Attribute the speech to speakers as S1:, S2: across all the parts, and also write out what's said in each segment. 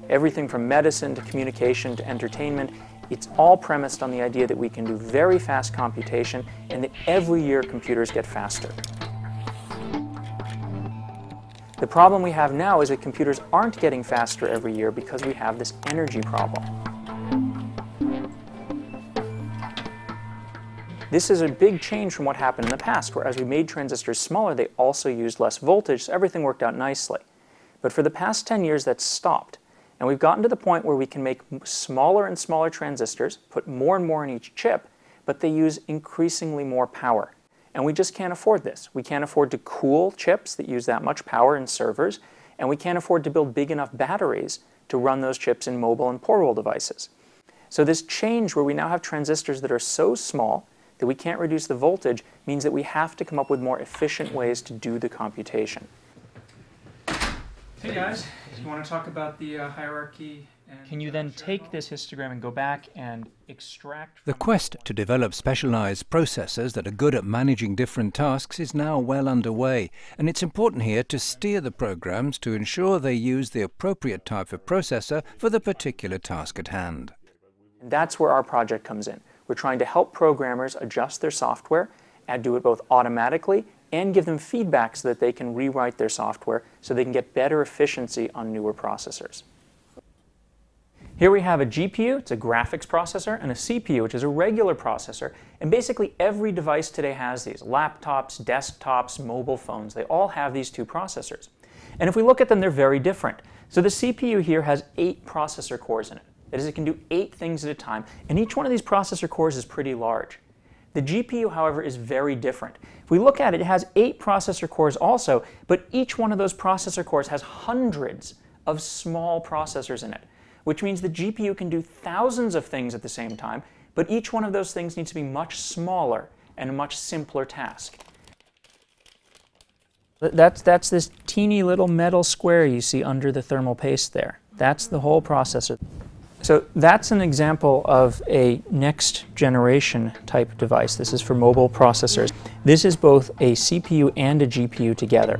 S1: Everything from medicine to communication to entertainment, it's all premised on the idea that we can do very fast computation and that every year computers get faster. The problem we have now is that computers aren't getting faster every year because we have this energy problem. This is a big change from what happened in the past, where as we made transistors smaller, they also used less voltage, so everything worked out nicely. But for the past 10 years, that's stopped. And we've gotten to the point where we can make smaller and smaller transistors, put more and more in each chip, but they use increasingly more power. And we just can't afford this. We can't afford to cool chips that use that much power in servers, and we can't afford to build big enough batteries to run those chips in mobile and portable devices. So this change where we now have transistors that are so small that we can't reduce the voltage means that we have to come up with more efficient ways to do the computation. Hey guys, do you want to talk about the hierarchy? Can you then take this histogram and go back and extract...
S2: The quest to develop specialized processors that are good at managing different tasks is now well underway, and it's important here to steer the programs to ensure they use the appropriate type of processor for the particular task at hand.
S1: And that's where our project comes in. We're trying to help programmers adjust their software and do it both automatically and give them feedback so that they can rewrite their software so they can get better efficiency on newer processors. Here we have a GPU, it's a graphics processor, and a CPU, which is a regular processor. And basically every device today has these. Laptops, desktops, mobile phones, they all have these two processors. And if we look at them, they're very different. So the CPU here has 8 processor cores in it. That is, it can do 8 things at a time, and each one of these processor cores is pretty large. The GPU, however, is very different. If we look at it, it has 8 processor cores also, but each one of those processor cores has hundreds of small processors in it, which means the GPU can do thousands of things at the same time, but each one of those things needs to be much smaller and a much simpler task. That's this teeny little metal square you see under the thermal paste there. That's the whole processor. So that's an example of a next generation type device. This is for mobile processors. This is both a CPU and a GPU together.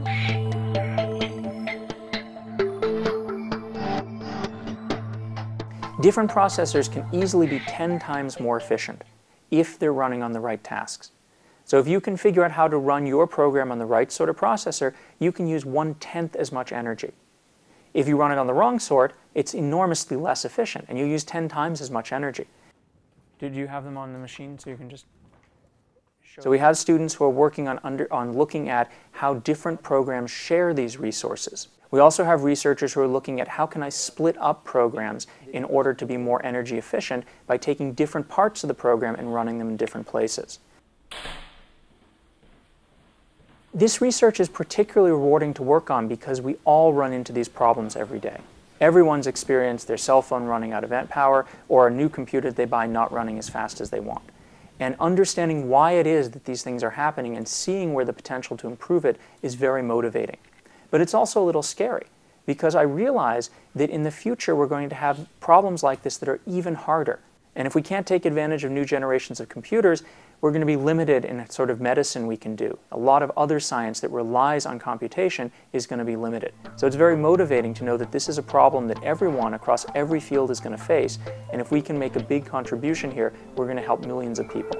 S1: Different processors can easily be 10 times more efficient if they're running on the right tasks. So if you can figure out how to run your program on the right sort of processor, you can use 1/10 as much energy. If you run it on the wrong sort, it's enormously less efficient, and you use 10 times as much energy. Did you have them on the machine so you can just show? So we have students who are working on looking at how different programs share these resources. We also have researchers who are looking at how can I split up programs in order to be more energy efficient by taking different parts of the program and running them in different places. This research is particularly rewarding to work on because we all run into these problems every day. Everyone's experienced their cell phone running out of power or a new computer they buy not running as fast as they want. And understanding why it is that these things are happening and seeing where the potential to improve it is very motivating. But it's also a little scary because I realize that in the future we're going to have problems like this that are even harder. And if we can't take advantage of new generations of computers, we're going to be limited in the sort of medicine we can do. A lot of other science that relies on computation is going to be limited. So it's very motivating to know that this is a problem that everyone across every field is going to face. And if we can make a big contribution here, we're going to help millions of people.